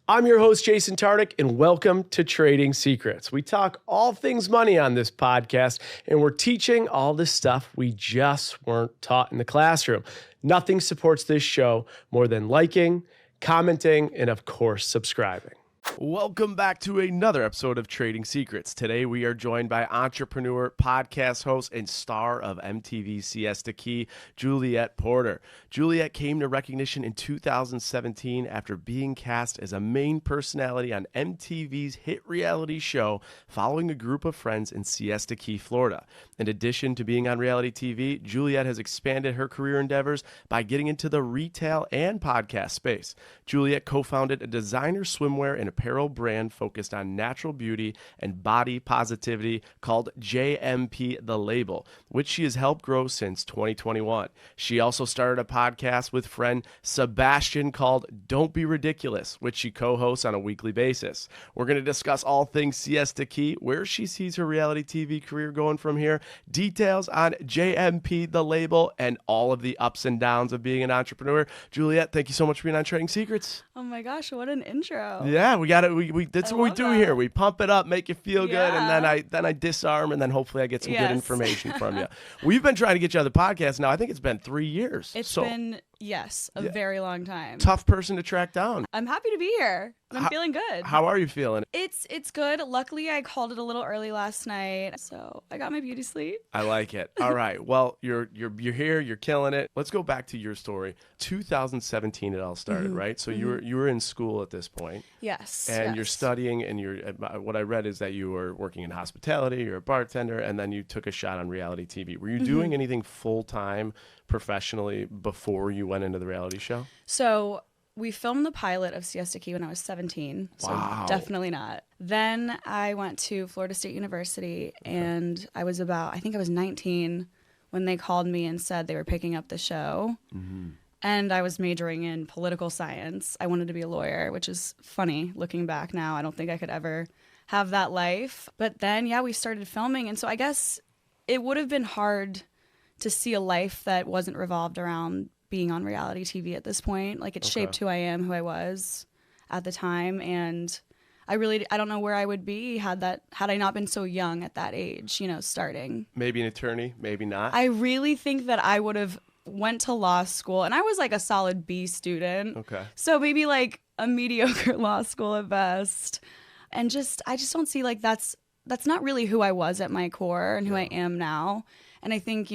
I'm your host, Jason Tartick, and welcome to Trading Secrets. We talk all things money on this podcast, and we're teaching all the stuff we just weren't taught in the classroom. Nothing supports this show more than liking, commenting, and of course, subscribing. Welcome back to another episode of Trading Secrets. Today we are joined by entrepreneur, podcast host, and star of MTV Siesta Key, Juliette Porter. Juliette came to recognition in 2017 after being cast as a main personality on MTV's hit reality show following a group of friends in Siesta Key, Florida. In addition to being on reality TV, Juliette has expanded her career endeavors by getting into the retail and podcast space. Juliette co-founded a designer swimwear and apparel brand focused on natural beauty and body positivity called JMP the Label, which she has helped grow since 2021. She also started a podcast with friend Sebastian called Don't Be Ridiculous, which she co-hosts on a weekly basis. We're going to discuss all things Siesta Key, where she sees her reality TV career going from here, details on JMP the Label, and all of the ups and downs of being an entrepreneur. Juliette, thank you so much for being on Trading Secrets. Oh my gosh, what an intro. Yeah, we got it. That's what we do here. We pump it up, make you feel good, and then I disarm, and then hopefully I get some good information from you. We've been trying to get you on the podcast now. I think it's been 3 years. It's been, a very long time. Tough person to track down. I'm happy to be here. I'm feeling good. How are you feeling? It's good. Luckily, I called it a little early last night, so I got my beauty sleep. I like it. All right. Well, you're here. You're killing it. Let's go back to your story. 2017, it all started, right? So you were in school at this point. Yes. And you're studying, and what I read is that you were working in hospitality. You're a bartender, and then you took a shot on reality TV. Were you doing anything full time professionally before you went into the reality show? So we filmed the pilot of Siesta Key when I was 17, so definitely not. Then I went to Florida State University, and I think I was 19 when they called me and said they were picking up the show. And I was majoring in political science. I wanted to be a lawyer, which is funny looking back now. I don't think I could ever have that life. But then, we started filming, and so I guess it would have been hard to see a life that wasn't revolved around being on reality TV at this point. Like, it shaped who I am, who I was at the time, and I don't know where I would be had I not been so young at that age, starting. Maybe an attorney, maybe not. I really think that I would have went to law school, and I was like a solid B student. Okay. So maybe like a mediocre law school at best. And I just don't see like that's not really who I was at my core and who I am now. And I think,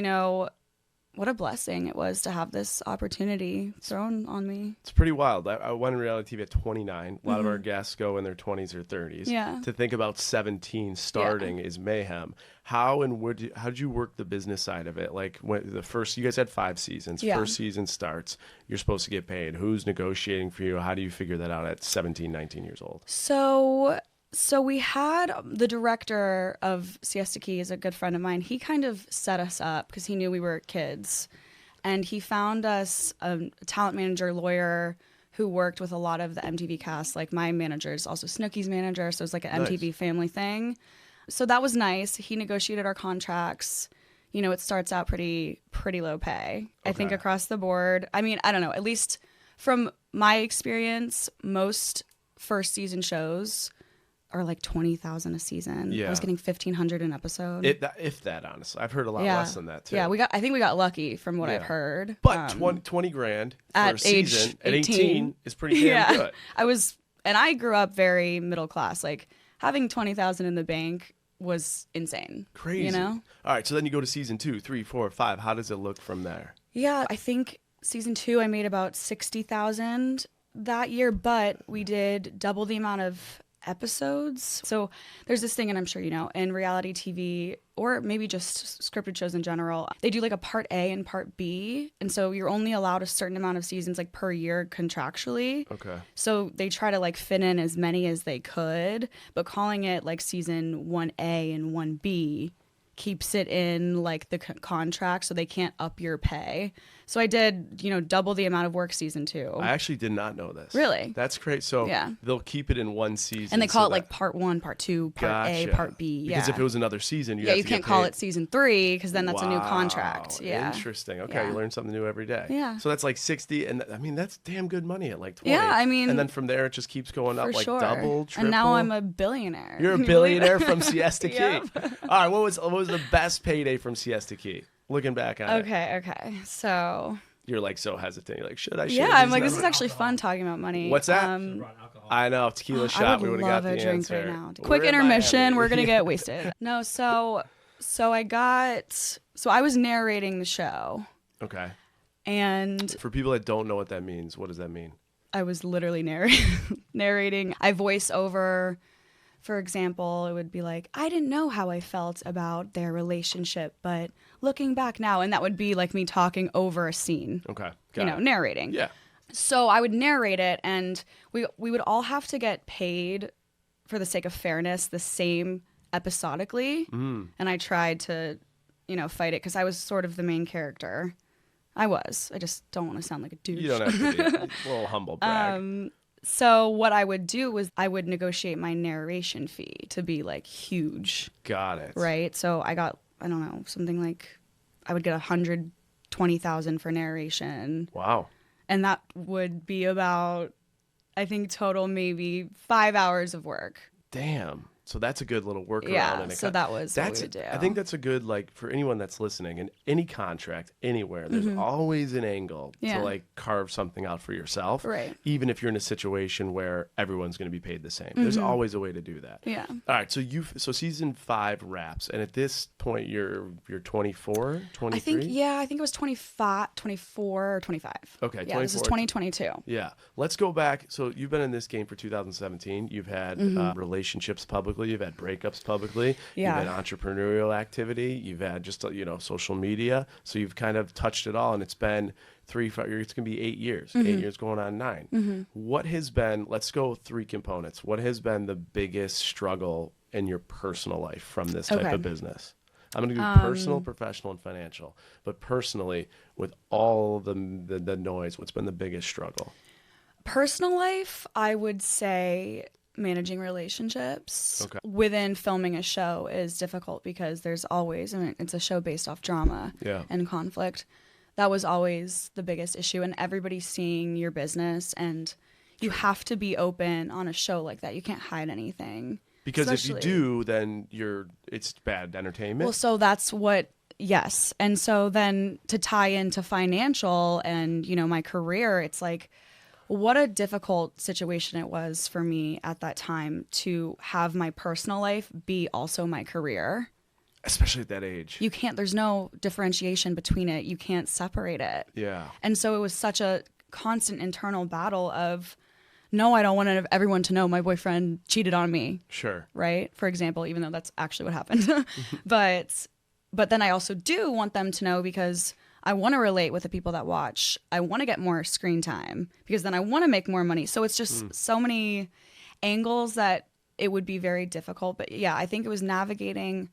what a blessing it was to have this opportunity thrown on me. It's pretty wild. I went in reality TV at 29. A lot of our guests go in their 20s or 30s. Yeah. To think about 17 starting is mayhem. How did you work the business side of it? Like, when you guys had 5 seasons. Yeah. First season starts. You're supposed to get paid. Who's negotiating for you? How do you figure that out at 17, 19 years old? So we had the director of Siesta Key is a good friend of mine. He kind of set us up because he knew we were kids. And he found us a talent manager, lawyer who worked with a lot of the MTV cast. Like, my manager is also Snooki's manager, so it's like an MTV family thing. So that was nice. He negotiated our contracts. It starts out pretty low pay. I think across the board. I mean, I don't know. At least from my experience, most first season shows are like $20,000 a season. Yeah. I was getting $1,500 an episode. If that, honestly. I've heard a lot less than that, too. Yeah, I think we got lucky from what I've heard. But 20 grand for a season at 18 is pretty damn good. I grew up very middle class. Like, having $20,000 in the bank was insane. Crazy. All right, so then you go to season 2, 3, 4, 5. How does it look from there? Yeah, I think season 2 I made about $60,000 that year, but we did double the amount of episodes. So there's this thing, and I'm sure you know, in reality TV or maybe just scripted shows in general, they do like a part A and part B. And so you're only allowed a certain amount of seasons like per year contractually. Okay. So they try to like fit in as many as they could, but calling it like season 1A and 1B keeps it in like the contract, so they can't up your pay. So I did, double the amount of work season 2. I actually did not know this. Really? That's great. So Yeah. they'll keep it in one season. And they call it like part 1, part 2, part A, part B. Because if it was another season, you can't call it season 3 because then that's a new contract. Yeah. Interesting. Okay, you learn something new every day. Yeah. So that's like 60, and I mean that's damn good money at like 20. Yeah, I mean, and then from there it just keeps going up like double, triple. And now I'm a billionaire. You're a billionaire from Siesta Key. Yep. All right, what was the best payday from Siesta Key? Looking back on it. Okay. So you're like so hesitant. You're like, should I? Yeah, I'm like, this is actually fun talking about money. What's that? I know, tequila shot. I would we would love have got a the drink answer. right now. Quick intermission. We're gonna get wasted. No, so I was narrating the show. Okay. And for people that don't know what that means, what does that mean? I was literally narrating. I voice over. For example, it would be like, I didn't know how I felt about their relationship, but looking back now, and that would be like me talking over a scene. Okay. Narrating. Yeah. So I would narrate it, and we would all have to get paid for the sake of fairness the same episodically. And I tried to, fight it because I was sort of the main character. I just don't want to sound like a douche. You don't have to be a little humble brag. So what I would do was I would negotiate my narration fee to be like huge. Got it. Right. So I got, I don't know, something like I would get $120,000 for narration. Wow. And that would be about, I think, total maybe 5 hours of work. Damn. So that's a good little workaround. Yeah, so that was what we would do. I think that's a good, like, for anyone that's listening, in any contract, anywhere, there's always an angle to, like, carve something out for yourself. Right. Even if you're in a situation where everyone's going to be paid the same. There's always a way to do that. Yeah. All right, so season 5 wraps, and at this point, you're 24, 23? I think it was 25, 24, or 25. Okay, yeah, this is 2022. Yeah. Let's go back. So you've been in this game for 2017. You've had relationships publicly. You've had breakups publicly. Yeah. You've had entrepreneurial activity. You've had just, social media. So you've kind of touched it all. And it's been 3-5 years. It's going to be 8 years. 8 years going on 9. What has been, let's go 3 components. What has been the biggest struggle in your personal life from this type of business? I'm going to do personal, professional, and financial. But personally, with all the noise, what's been the biggest struggle? Personal life, I would say managing relationships within filming a show is difficult because there's always, it's a show based off drama and conflict. That was always the biggest issue, and everybody's seeing your business, and you have to be open on a show like that. You can't hide anything. Because if you do, then it's bad entertainment. Well, so that's yes. And so then to tie into financial and, my career, it's like, what a difficult situation it was for me at that time to have my personal life be also my career. Especially at that age. You can't, there's no differentiation between it. You can't separate it. Yeah. And so it was such a constant internal battle of, no, I don't want everyone to know my boyfriend cheated on me. Sure. Right? For example, even though that's actually what happened. But then I also do want them to know because I want to relate with the people that watch. I want to get more screen time because then I want to make more money. So it's just so many angles that it would be very difficult. But yeah, I think it was navigating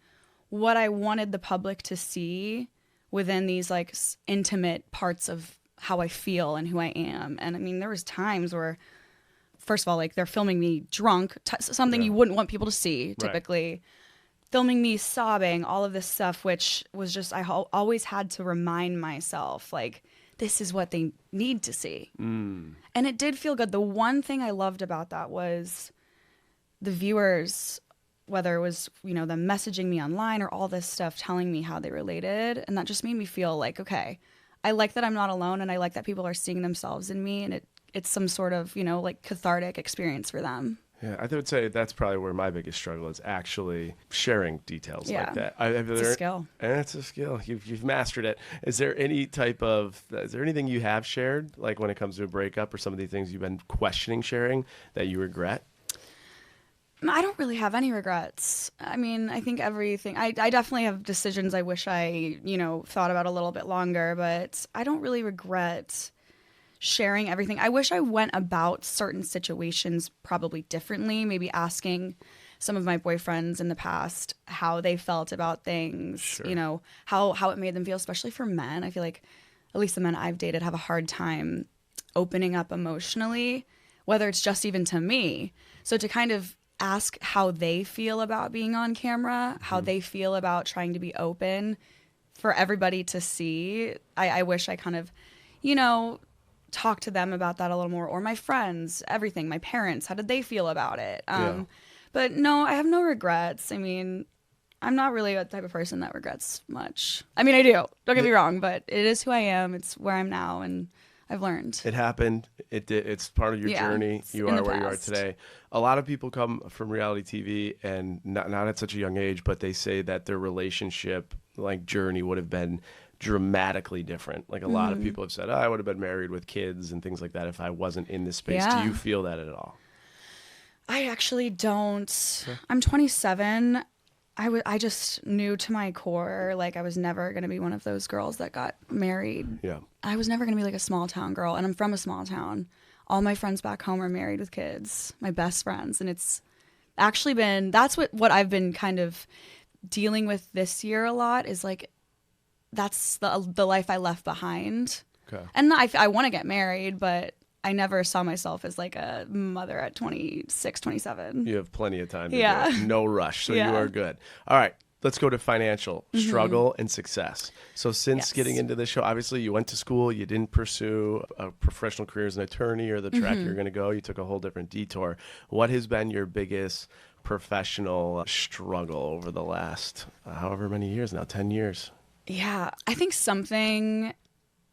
what I wanted the public to see within these like intimate parts of how I feel and who I am. And I mean, there was times where, first of all, like they're filming me drunk, something you wouldn't want people to see typically. Right. Filming me sobbing, all of this stuff, which was just, I always had to remind myself, like, this is what they need to see. And it did feel good. The one thing I loved about that was the viewers, whether it was, them messaging me online or all this stuff, telling me how they related. And that just made me feel like, okay, I like that I'm not alone, and I like that people are seeing themselves in me, and it's some sort of, like cathartic experience for them. Yeah, I would say that's probably where my biggest struggle is, actually sharing details like that. It's a skill. And it's a skill. You've mastered it. Is there anything you have shared, like when it comes to a breakup or some of the things you've been questioning sharing that you regret? I don't really have any regrets. I mean, I think everything, I definitely have decisions I wish I, thought about a little bit longer, but I don't really regret sharing everything. I wish I went about certain situations probably differently, maybe asking some of my boyfriends in the past, how they felt about things, you know, how it made them feel, especially for men. I feel like at least the men I've dated have a hard time opening up emotionally, whether it's just even to me. So to kind of ask how they feel about being on camera, how they feel about trying to be open for everybody to see. I wish I kind of, you know, talked to them about that a little more, or my friends, everything, my parents, how did they feel about it? But no, I have no regrets. I mean, I'm not really a type of person that regrets much. I mean, I do. Don't get me wrong, but it is who I am. It's where I'm now, and I've learned. It happened. It's part of your journey. You are where you are today. A lot of people come from reality TV and not at such a young age, but they say that their relationship like journey would have been dramatically different. Like a lot of people have said, I would have been married with kids and things like that if I wasn't in this space. Do you feel that at all? I actually don't. I'm 27. I just knew to my core, like I was never going to be one of those girls that got married. Yeah. I was never going to be like a small town girl. And I'm from a small town. All my friends back home are married with kids, my best friends. And it's actually been, that's what I've been kind of dealing with this year a lot, is like, that's the life I left behind. Okay. And I want to get married, but I never saw myself as like a mother at 26, 27. You have plenty of time to do it. No rush. So you are good. All right. Let's go to financial struggle and success. So since getting into this show, obviously you went to school, you didn't pursue a professional career as an attorney or the track you're going to go. You took a whole different detour. What has been your biggest professional struggle over the last however many years now, 10 years? Yeah, I think something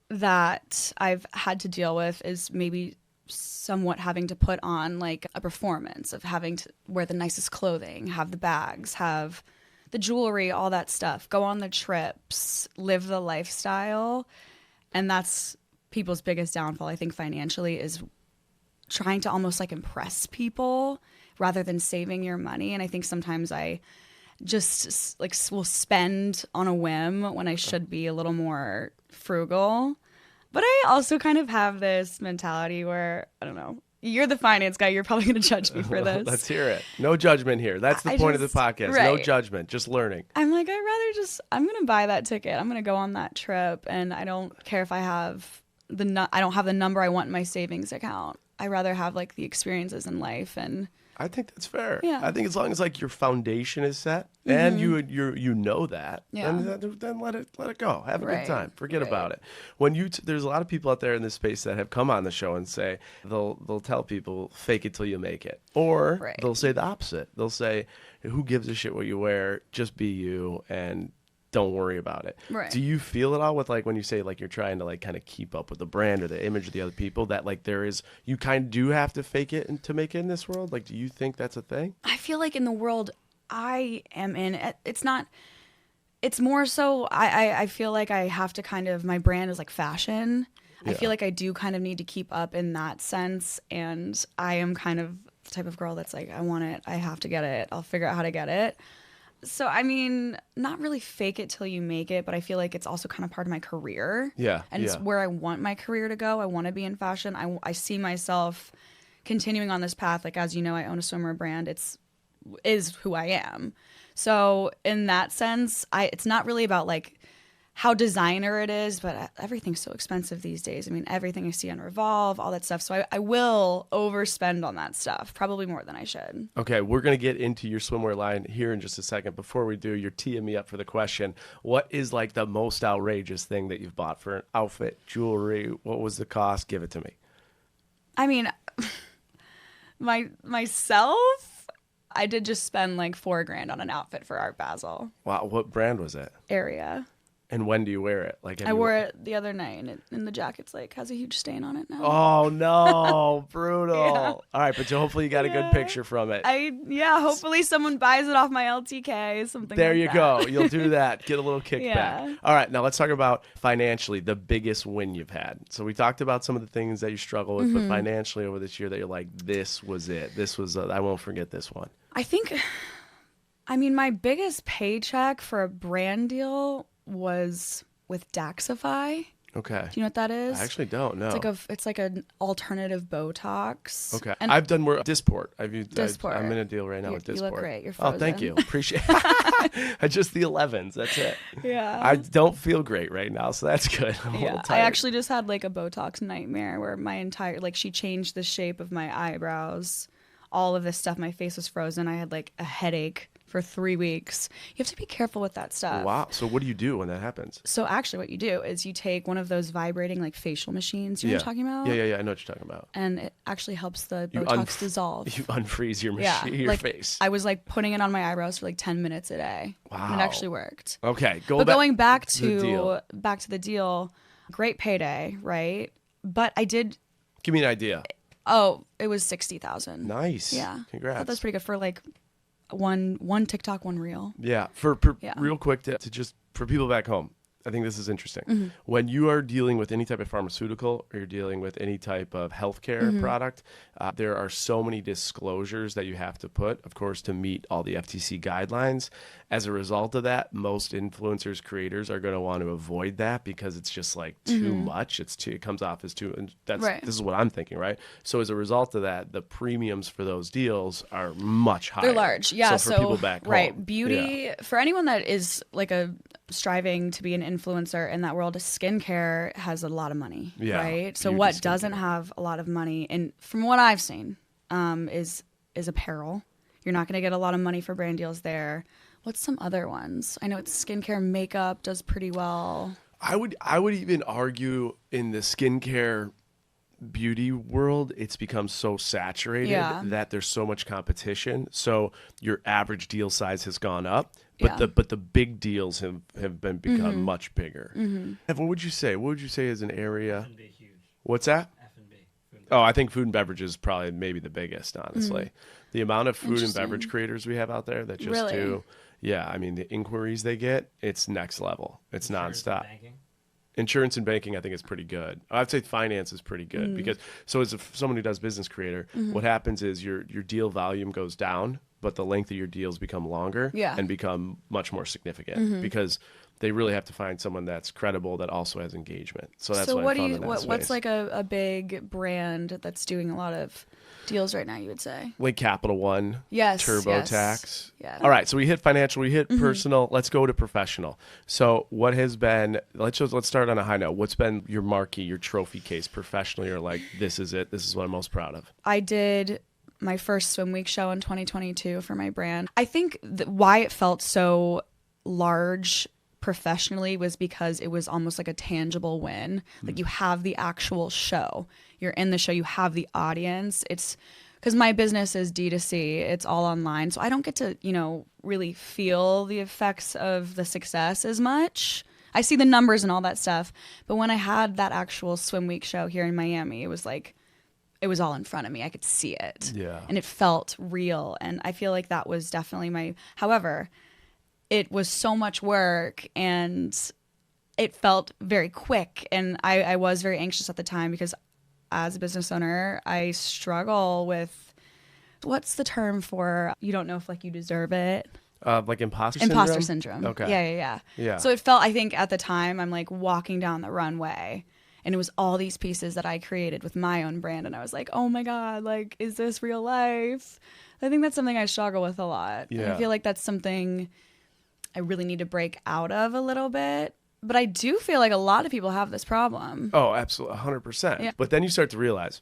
that I've had to deal with is maybe somewhat having to put on like a performance of having to wear the nicest clothing, have the bags, have the jewelry, all that stuff, go on the trips, live the lifestyle. And that's people's biggest downfall, I think, financially, is trying to almost like impress people rather than saving your money. And I think sometimes I just like will spend on a whim when I should be a little more frugal. But I also kind of have this mentality where, I don't know, you're the finance guy, you're probably going to judge me for this. Let's hear it. No judgment here. That's the point of the podcast. Right. No judgment, just learning. I'm like, I'm going to buy that ticket. I'm going to go on that trip, and I don't care if I have I don't have the number I want in my savings account. I rather have like the experiences in life. And I think that's fair. Yeah. I think as long as like your foundation is set and you know that, then let it go. Have a good time. Forget about it. When there's a lot of people out there in this space that have come on the show and say they'll tell people fake it till you make it, or they'll say the opposite. They'll say, who gives a shit what you wear? Just be you and don't worry about it. Right. Do you feel it all with like when you say like you're trying to like kind of keep up with the brand or the image of the other people, that like you kind of do have to fake it and to make it in this world? Like, do you think that's a thing? I feel like in the world I am in, it's more so I feel like I have to kind of, my brand is like fashion. Yeah. I feel like I do kind of need to keep up in that sense. And I am kind of the type of girl that's like, I want it. I have to get it. I'll figure out how to get it. So, I mean, not really fake it till you make it, but I feel like it's also kind of part of my career. Yeah. And it's where I want my career to go. I want to be in fashion. I see myself continuing on this path. Like, as you know, I own a swimwear brand. Is who I am. So in that sense, it's not really about like how designer it is, but everything's so expensive these days. I mean, everything I see on Revolve, all that stuff. So I will overspend on that stuff, probably more than I should. Okay, we're going to get into your swimwear line here in just a second. Before we do, you're teeing me up for the question. What is like the most outrageous thing that you've bought for an outfit, jewelry? What was the cost? Give it to me. I mean, myself, I did just spend like $4,000 on an outfit for Art Basel. Wow, what brand was it? Area. And when do you wear it? Like I wore it the other night, and the jacket's like has a huge stain on it now. Oh no, brutal! Yeah. All right, but hopefully you got a good picture from it. Hopefully someone buys it off my LTK, something. There like you go. You'll do that. Get a little kickback. Yeah. All right, now let's talk about financially the biggest win you've had. So we talked about some of the things that you struggle with, but financially over this year that you're like, this was it. This was I won't forget this one. I mean, my biggest paycheck for a brand deal was with Daxify. Okay. Do you know what that is? I actually don't know. It's like an alternative Botox. Okay. And I've done more Dysport. Dysport. I'm in a deal right now with Dysport. You look great. You're frozen. Oh, thank you. Appreciate it. I just the 11s. That's it. Yeah. I don't feel great right now, so that's good. I'm a little tired. I actually just had like a Botox nightmare where my entire, like she changed the shape of my eyebrows, all of this stuff. My face was frozen. I had like a headache for 3 weeks. You have to be careful with that stuff. Wow. So what do you do when that happens? So actually what you do is you take one of those vibrating like facial machines. You know what I'm talking about? Yeah. I know what you're talking about. And it actually helps the Botox dissolve. You unfreeze your machine, your face. I was like putting it on my eyebrows for like 10 minutes a day. Wow. And it actually worked. Okay. Going back to the deal, great payday, right? But I did. Give me an idea. Oh, it was 60,000. Nice. Yeah. Congrats. I thought that's pretty good for like one TikTok, one reel. Yeah. Real quick to just for people back home, I think this is interesting. Mm-hmm. When you are dealing with any type of pharmaceutical or you're dealing with any type of healthcare Mm-hmm. product, there are so many disclosures that you have to put, of course, to meet all the FTC guidelines. As a result of that, most influencers, creators are going to want to avoid that because it's just like too much. It comes off as too, and this is what I'm thinking, right? So as a result of that, the premiums for those deals are much higher. They're large. Yeah. So for people back home. Beauty, for anyone that is like striving to be an influencer in that world, skincare has a lot of money, right? So what doesn't have a lot of money, and from what I've seen, is apparel. You're not going to get a lot of money for brand deals there. What's some other ones? I know it's skincare, makeup does pretty well. I would even argue in the skincare beauty world, it's become so saturated that there's so much competition. So your average deal size has gone up, but the big deals have become much bigger. What would you say? What would you say is an area? F&B huge. What's that? F&B. Oh, I think food and beverage is probably maybe the biggest, honestly. The amount of food and beverage creators we have out there that just do, I mean, the inquiries they get, it's next level. It's nonstop. Banking. Insurance and banking, I think, is pretty good. I'd say finance is pretty good because as someone who does business creator, what happens is your deal volume goes down, but the length of your deals become longer and become much more significant because they really have to find someone that's credible that also has engagement. So that's what's like a big brand that's doing a lot of deals right now, you would say? Like Capital One, yes, TurboTax. Yeah. All right, so we hit financial, we hit personal. Let's go to professional. So what has been? Let's start on a high note. What's been your marquee, your trophy case professionally? Or like, this is it. This is what I'm most proud of. I did my first swim week show in 2022 for my brand. I think why it felt so large professionally was because it was almost like a tangible win. Like you have the actual show. You're in the show, you have the audience. It's because my business is D2C. It's all online. So I don't get to, really feel the effects of the success as much. I see the numbers and all that stuff. But when I had that actual swim week show here in Miami, it was like, it was all in front of me. I could see it. Yeah. And it felt real. And I feel like that was definitely however, it was so much work and it felt very quick. And I was very anxious at the time because as a business owner, I struggle with, what's the term for, you don't know if like you deserve it? Like imposter syndrome? Imposter syndrome. Okay. Yeah. So it felt, I think at the time, I'm like walking down the runway and it was all these pieces that I created with my own brand. And I was like, oh my God, like, is this real life? I think that's something I struggle with a lot. Yeah. And I feel like that's something I really need to break out of a little bit. But I do feel like a lot of people have this problem. Oh, absolutely. 100%. Yeah. But then you start to realize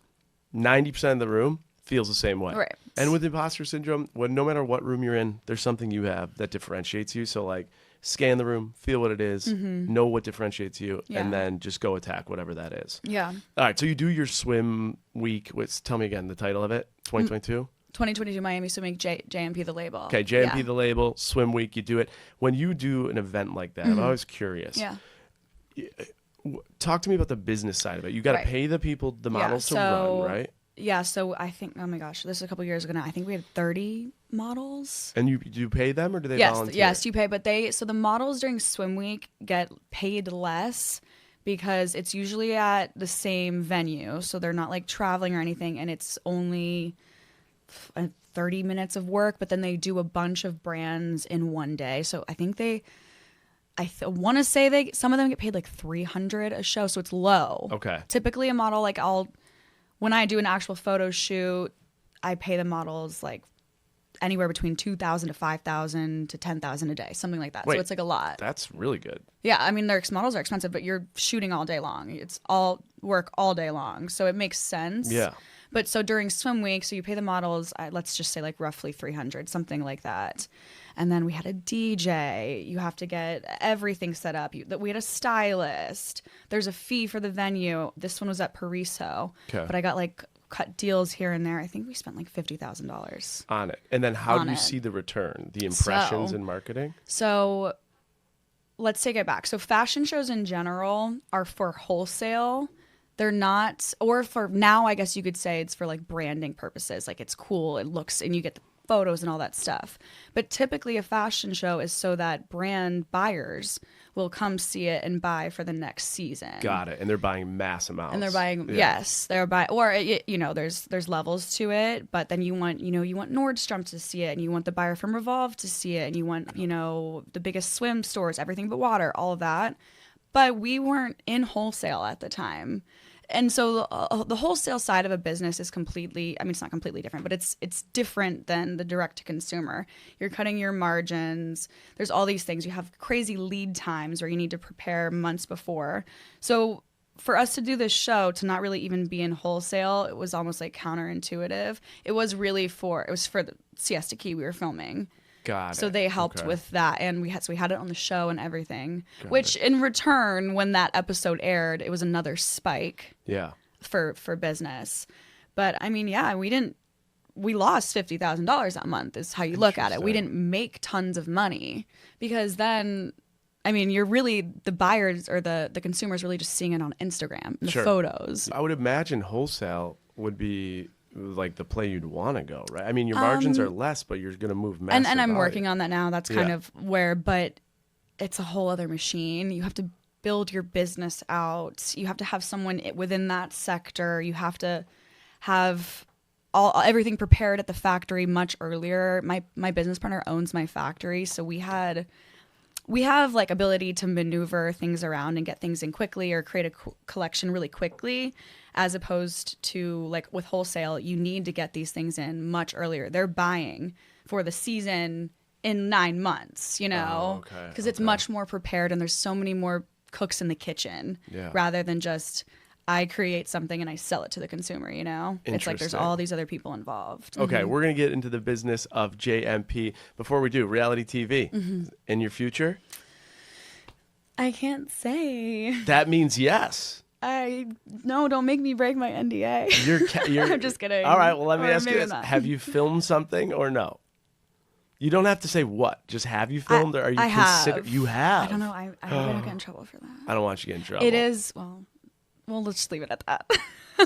90% of the room feels the same way. Right. And with imposter syndrome, no matter what room you're in, there's something you have that differentiates you. So like scan the room, feel what it is, know what differentiates you, and then just go attack whatever that is. Yeah. All right. So you do your swim week. Tell me again the title of it, 2022? 2022 Miami Swim Week, JMP the Label. Okay, JMP the Label, swim week, you do it. When you do an event like that, I'm always curious. Yeah. Talk to me about the business side of it. You got to pay the people, the models to run, right? Yeah, so I think, oh my gosh, this is a couple years ago now. I think we had 30 models. And do you pay them or do they volunteer? Yes, you pay. But so the models during swim week get paid less because it's usually at the same venue. So they're not like traveling or anything. And it's only 30 minutes of work, but then they do a bunch of brands in one day. So I think I want to say some of them get paid like $300 a show, so it's low. Okay. Typically a model, like when I do an actual photo shoot, I pay the models like anywhere between $2,000 to $5,000 to $10,000 a day, something like that. Wait, so it's like a lot. That's really good. Yeah, I mean, their models are expensive, but you're shooting all day long. It's all work all day long, so it makes sense. Yeah. But so during swim week, so you pay the models, let's just say like roughly $300, something like that. And then we had a DJ. You have to get everything set up. We had a stylist. There's a fee for the venue. This one was at Pariso, but I got like cut deals here and there. I think we spent like $50,000 on it. And then how do you see the return? The impressions and marketing? So let's take it back. So fashion shows in general are for wholesale. They're not, or for now, I guess you could say it's for like branding purposes. Like it's cool, it looks, and you get the photos and all that stuff. But typically a fashion show is so that brand buyers will come see it and buy for the next season. Got it. And they're buying mass amounts. And they're buying, yes, they're buying, or there's levels to it. But then you want Nordstrom to see it, and you want the buyer from Revolve to see it, and you want the biggest swim stores, Everything But Water, all of that. But we weren't in wholesale at the time. And so the wholesale side of a business is completely, I mean, it's not completely different, but it's different than the direct to consumer. You're cutting your margins. There's all these things. You have crazy lead times where you need to prepare months before. So for us to do this show, to not really even be in wholesale, it was almost like counterintuitive. It was for the Siesta Key we were filming. Got it. So they helped with that, and we had it on the show and everything. Which in return, when that episode aired, it was another spike. Yeah. For business, but I mean, yeah, we lost $50,000 that month. Is how you look at it. We didn't make tons of money because then, I mean, you're really the buyers or the consumers really just seeing it on Instagram, the photos. I would imagine wholesale would be like the play you'd want to go, right? I mean, your margins are less, but you're going to move massive. And I'm working on that now. That's kind of where, but it's a whole other machine. You have to build your business out. You have to have someone within that sector. You have to have everything prepared at the factory much earlier. My business partner owns my factory, so we have like ability to maneuver things around and get things in quickly or create a collection really quickly, as opposed to like with wholesale, you need to get these things in much earlier. They're buying for the season in 9 months, because it's much more prepared and there's so many more cooks in the kitchen rather than just I create something and I sell it to the consumer, It's like there's all these other people involved. Okay, we're going to get into the business of JMP. Before we do, reality TV in your future? I can't say. That means yes. No, don't make me break my NDA. You're I'm just kidding. All right, well, let me ask you this. Have you filmed something or no? You don't have to say what. Just have you filmed or are you considered? You have. I don't know. I hope I don't get in trouble for that. I don't want you to get in trouble. It is, well, let's just leave it at that.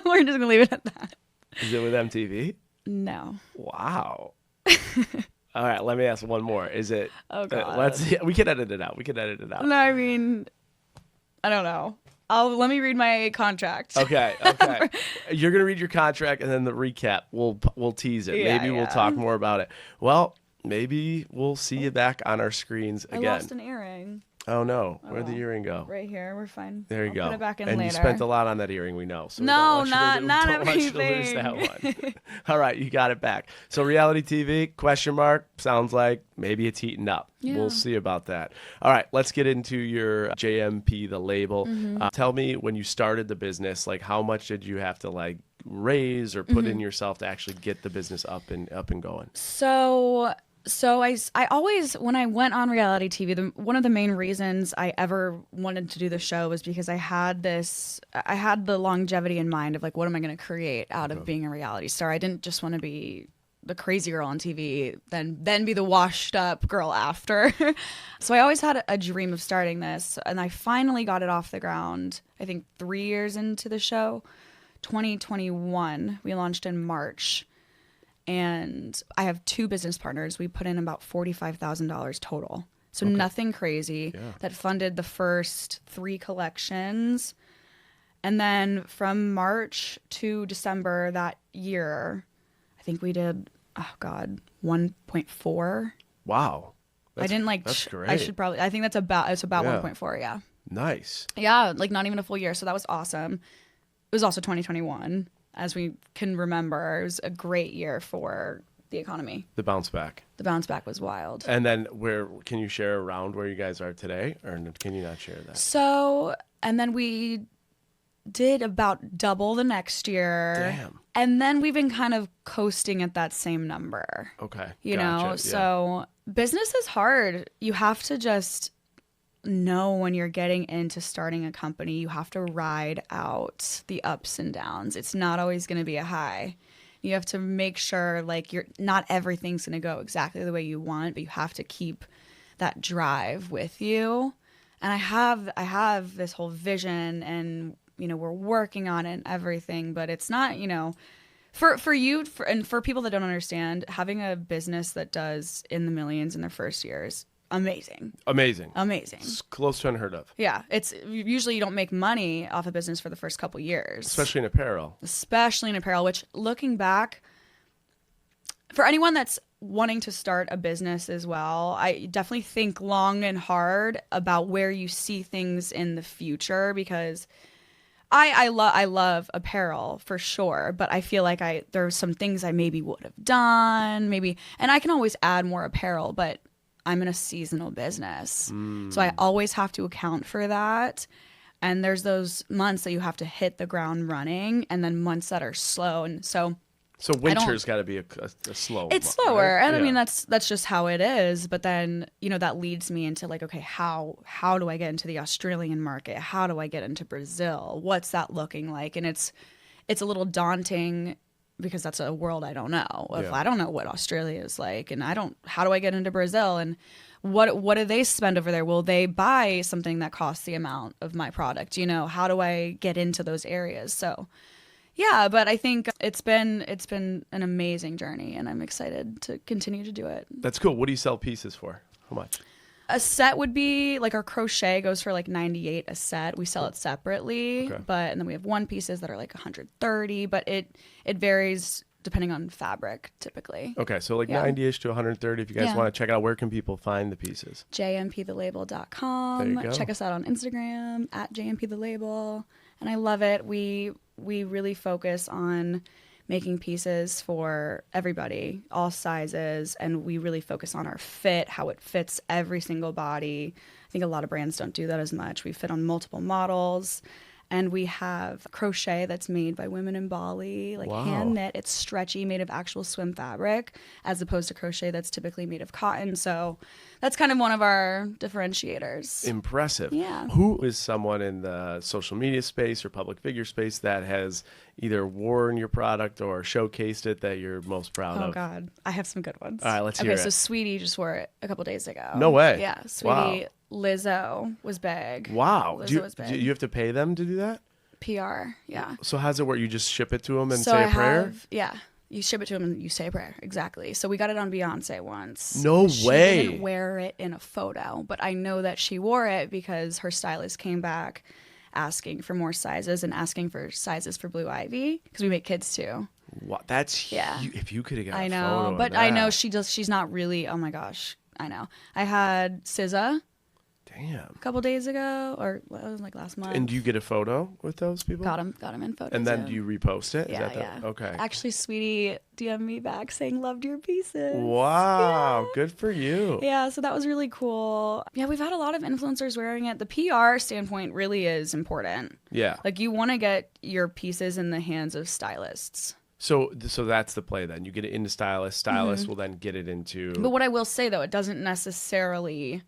We're just going to leave it at that. Is it with MTV? No. Wow. All right, let me ask one more. Is it? Oh, God. We can edit it out. No, I mean, I don't know. Let me read my contract. Okay. You're gonna read your contract and then the recap. We'll tease it. Maybe we'll talk more about it. Well, maybe we'll see you back on our screens again. I lost an earring. Oh no! Where'd the earring go? Right here. We're fine. There you go. Put it back in and later. you spent a lot on that earring, we know. So no, not everything. Want you to lose that one. All right, you got it back. So reality TV? Question mark. Sounds like maybe it's heating up. Yeah. We'll see about that. All right, let's get into your JMP the Label. Tell me, when you started the business, like how much did you have to like raise or put in yourself to actually get the business up and going? So I always, when I went on reality TV, one of the main reasons I ever wanted to do the show was because I had the longevity in mind of like, what am I going to create out of being a reality star? I didn't just want to be the crazy girl on TV, then be the washed up girl after. So I always had a dream of starting this, and I finally got it off the ground, I think 3 years into the show, 2021. We launched in March. And I have 2 business partners. We put in about $45,000 total. So nothing crazy. That funded the first 3 collections. And then from March to December that year, I think we did, 1.4. Wow. I didn't like. That's great. I think it's about 1.4. Yeah. Nice. Yeah, like not even a full year. So that was awesome. It was also 2021, as we can remember. It was a great year for the economy. The bounce back. The bounce back was wild. And then can you share around where you guys are today, or can you not share that? So, and then we did about double the next year. Damn. And then we've been kind of coasting at that same number. Okay. You know, so business is hard. You have to just know when you're getting into starting a company, you have to ride out the ups and downs. It's not always going to be a high. You have to make sure like not everything's going to go exactly the way you want, but you have to keep that drive with you. And I have this whole vision, and you know, we're working on it and everything, but it's not, you know, for you and for people that don't understand, having a business that does in the millions in their first years, amazing. It's close to unheard of. Yeah, it's usually you don't make money off a business for the first couple years, especially in apparel, which looking back, for anyone that's wanting to start a business as well, I definitely think long and hard about where you see things in the future, because I love apparel for sure, but I feel like there's some things I maybe would have done, and I can always add more apparel, but I'm in a seasonal business. So I always have to account for that. And there's those months that you have to hit the ground running, and then months that are slow. And so winter's got to be a slow. It's slower. Right? And I mean, that's just how it is. But then, you know, that leads me into like, okay, how do I get into the Australian market? How do I get into Brazil? What's that looking like? And it's a little daunting, because that's a world I don't know. I don't know what Australia is like, and how do I get into Brazil, and what do they spend over there? Will they buy something that costs the amount of my product? You know, how do I get into those areas? So yeah, but I think it's been an amazing journey, and I'm excited to continue to do it. That's cool. What do you sell pieces for? How much? A set would be like, our crochet goes for like $98 a set. We sell it separately, and then we have one pieces that are like $130, but it varies depending on fabric typically. Okay, so like 90-ish to 130. If you guys want to check it out, where can people find the pieces? JMPthelabel.com. There you go. Check us out on Instagram at JMP the Label, and I love it. We really focus on making pieces for everybody, all sizes, and we really focus on our fit, how it fits every single body. I think a lot of brands don't do that as much. We fit on multiple models, and we have crochet that's made by women in Bali, like hand knit. It's stretchy, made of actual swim fabric, as opposed to crochet that's typically made of cotton. So that's kind of one of our differentiators. Impressive. Yeah. Who is someone in the social media space or public figure space that has either worn your product or showcased it that you're most proud of? Oh God, I have some good ones. All right, let's hear it. Okay, so Sweetie just wore it a couple days ago. No way. Yeah, Sweetie. Wow. Lizzo was big. Wow. Lizzo was big. Do you have to pay them to do that? PR, yeah. So how's it work? You just ship it to them and say a prayer? Yeah. You ship it to them and you say a prayer. Exactly. So we got it on Beyonce once. No way. She didn't wear it in a photo, but I know that she wore it because her stylist came back asking for more sizes and asking for sizes for Blue Ivy, because we make kids too. Wow, that's huge. If you could have got a photo but of that. I know she's not really. Oh my gosh, I know. I had SZA. Damn. A couple days ago, or like last month. And do you get a photo with those people? Got him in photos. And then do you repost it? Yeah. Okay. Actually, Sweetie DM'd me back saying loved your pieces. Wow, yeah. Good for you. Yeah, so that was really cool. Yeah, we've had a lot of influencers wearing it. The PR standpoint really is important. Yeah. Like, you want to get your pieces in the hands of stylists. So that's the play then. You get it into stylists. Stylists will then get it into... But what I will say, though, it doesn't necessarily...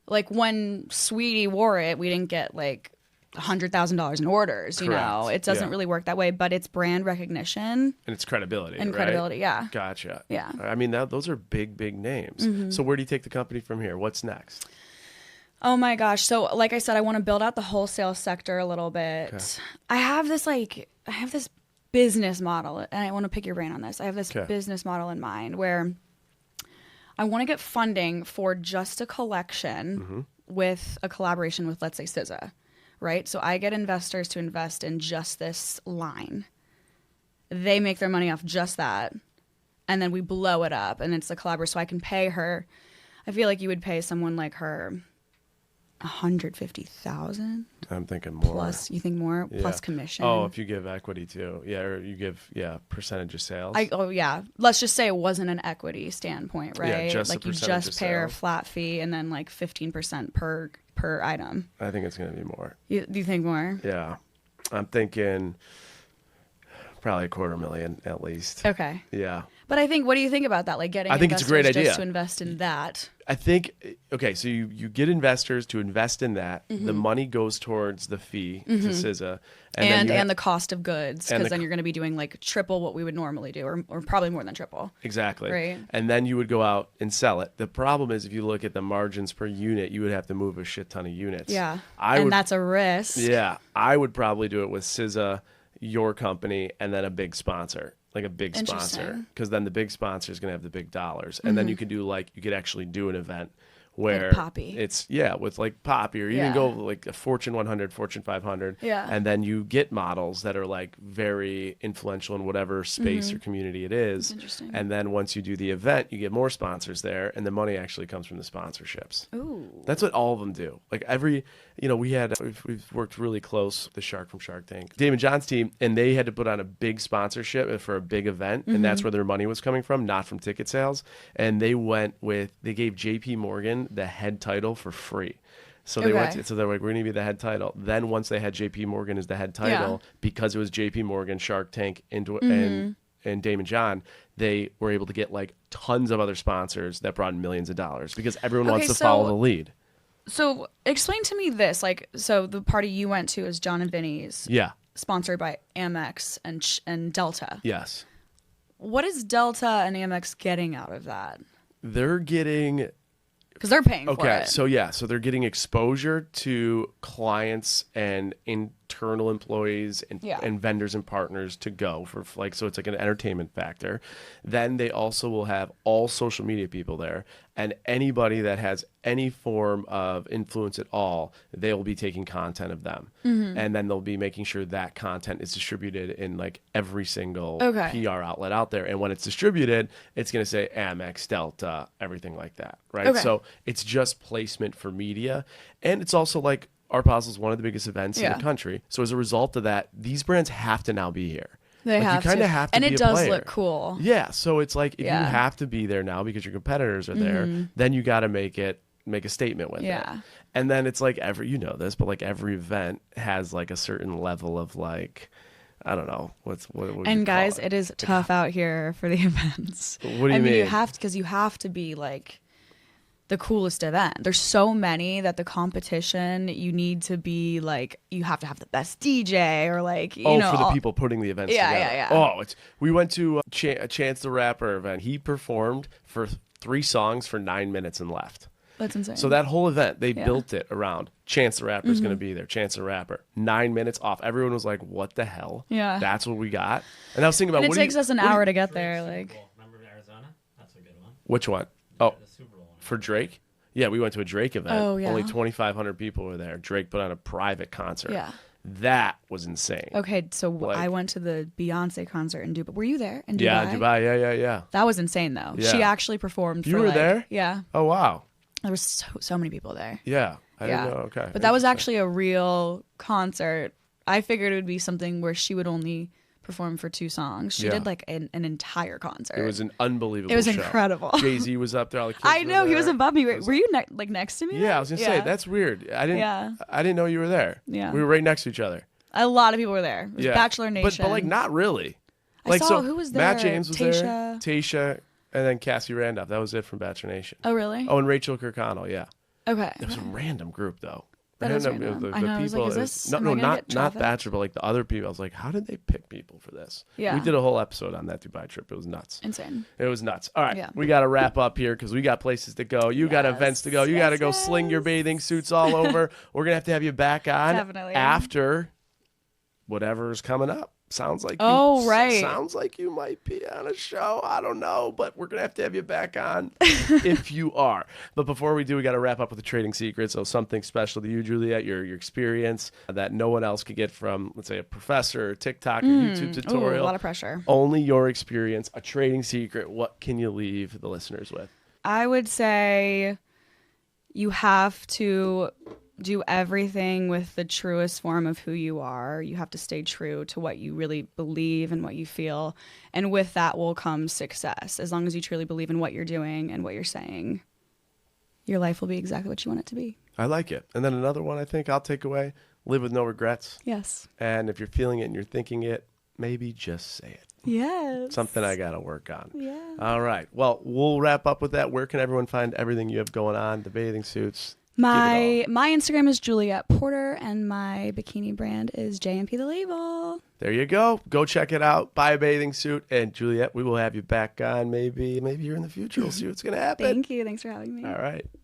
Like, when Sweetie wore it, we didn't get like $100,000 in orders. You know, it doesn't really work that way. But it's brand recognition and it's credibility. Credibility, yeah. Gotcha. Yeah. I mean, those are big names. So where do you take the company from here? What's next? Oh my gosh! So, like I said, I want to build out the wholesale sector a little bit. Okay. I have this business model, and I want to pick your brain on this. I have this business model in mind where I want to get funding for just a collection with a collaboration with, let's say, SZA, right? So I get investors to invest in just this line. They make their money off just that, and then we blow it up, and it's a collaboration. So I can pay her I feel like you would pay someone like her $150,000. I'm thinking more. Plus, you think more? Yeah. Plus commission. Oh, if you give equity too. Yeah, or you give, percentage of sales. Yeah. Let's just say it wasn't an equity standpoint, right? Yeah, just like a you percentage just of pay her a sales. flat fee and then like 15% per item. I think it's going to be more. You think more? Yeah. I'm thinking probably $250,000 at least. Okay. Yeah. But I think, what do you think about that? Like getting I think it's a great idea. just to invest in that. I think, okay, so you get investors to invest in that. The money goes towards the fee to SZA. And the cost of goods, and because then you're going to be doing like triple what we would normally do, or probably more than triple. Exactly. Right. And then you would go out and sell it. The problem is if you look at the margins per unit, you would have to move a shit ton of units. Yeah. That's a risk. Yeah. I would probably do it with SZA, your company, and then a big sponsor. Like a big sponsor, because then the big sponsor is going to have the big dollars. And then you could do you could actually do an event where like Poppy. It's with like Poppy, or even go like a Fortune 100, Fortune 500. Yeah. And then you get models that are like very influential in whatever space or community it is. That's interesting. And then once you do the event, you get more sponsors there, and the money actually comes from the sponsorships. Ooh. That's what all of them do. Like we've worked really close with the Shark from Shark Tank, Damon John's team, and they had to put on a big sponsorship for a big event, and that's where their money was coming from, not from ticket sales. And they gave JP Morgan the head title for free. So they're like, we're going to be the head title. Then once they had JP Morgan as the head title, because it was JP Morgan, Shark Tank, and Damon John, they were able to get like tons of other sponsors that brought in millions of dollars because everyone wants to follow the lead. So explain to me this, so the party you went to is John and Vinny's. Yeah. Sponsored by Amex and Delta. Yes. What is Delta and Amex getting out of that? They're getting... Because they're paying for it. So they're getting exposure to clients and internal employees and vendors and partners to go for so it's like an entertainment factor. Then they also will have all social media people there, and anybody that has any form of influence at all, they will be taking content of them, and then they'll be making sure that content is distributed in like every single PR outlet out there. And when it's distributed, it's going to say Amex, Delta, everything like that, right? Okay. So it's just placement for media, and it's also like Art Basel is one of the biggest events in the country. So as a result of that, these brands have to now be here. They have you kind to. of have to and be it a does player. look cool. Yeah. So it's like if you have to be there now because your competitors are there, then you got to make a statement with it. And then it's like every event has like a certain level of like, I don't know what and guys, it is tough out here for the events. What do you mean? You have to be like the coolest event. There's so many that the competition, you need to be like, you have to have the best DJ or like, you know. For the people putting the events together. Yeah. Oh, we went to a Chance the Rapper event. He performed for 3 songs for 9 minutes and left. That's insane. So that whole event, they built it around Chance the Rapper is going to be there. Chance the Rapper, 9 minutes off. Everyone was like, "What the hell? Yeah, that's what we got." And I was thinking about it takes us an hour to get there. Like, remember Arizona? That's a good one. Which one? Oh, The Super Bowl one. For Drake? Yeah, we went to a Drake event. Oh, yeah. Only 2,500 people were there. Drake put on a private concert. Yeah. That was insane. Okay, so I went to the Beyonce concert in Dubai. Were you there in Dubai? Yeah, Dubai. Yeah. That was insane, though. Yeah. She actually performed. You were there? Yeah. Oh, wow. There was so many people there. Yeah. I didn't know. Okay. But that was actually a real concert. I figured it would be something where she would only perform for 2 songs. She did like an entire concert. It was an unbelievable show. It was incredible. Jay-Z was up there. All the kids I know, were he was there. above me. Were you next to me? Yeah, I was going to say, that's weird. I didn't know you were there. Yeah. We were right next to each other. A lot of people were there. It was Bachelor Nation. But like not really. I saw who was there. Matt James was there. Tasha. Tasha, and then Cassie Randolph. That was it from Bachelor Nation. Oh, really? Oh, and Rachel Kirkconnell, yeah. Okay. It was a random group, though. That is random. I know, I was like, is this- am I gonna get not traffic? Bachelor, but like the other people. I was like, how did they pick people for this? Yeah. We did a whole episode on that Dubai trip. It was nuts. Insane. It was nuts. All right, Yeah. we got to wrap up here because we got places to go. You got events to go. You got to go sling your bathing suits all over. We're going to have you back on Definitely. after whatever's coming up. Sounds like right. Sounds like you might be on a show. I don't know, but we're gonna have you back on if you are. But before we do, we got to wrap up with the trading secret. So something special to you, Juliet, your experience that no one else could get from, let's say, a professor, or TikTok, or YouTube tutorial. Ooh, a lot of pressure. Only your experience, a trading secret. What can you leave the listeners with? I would say you have to do everything with the truest form of who you are. You have to stay true to what you really believe and what you feel. And with that will come success. As long as you truly believe in what you're doing and what you're saying, your life will be exactly what you want it to be. I like it. And then another one I think I'll take away, live with no regrets. Yes. And if you're feeling it and you're thinking it, maybe just say it. Yes. Something I got to work on. Yeah. All right. Well, we'll wrap up with that. Where can everyone find everything you have going on, the bathing suits? My Instagram is Juliette Porter, and my bikini brand is JMP the Label. There you go. Go check it out. Buy a bathing suit. And Juliet, we will have you back on maybe here in the future. We'll see what's going to happen. Thank you. Thanks for having me. All right.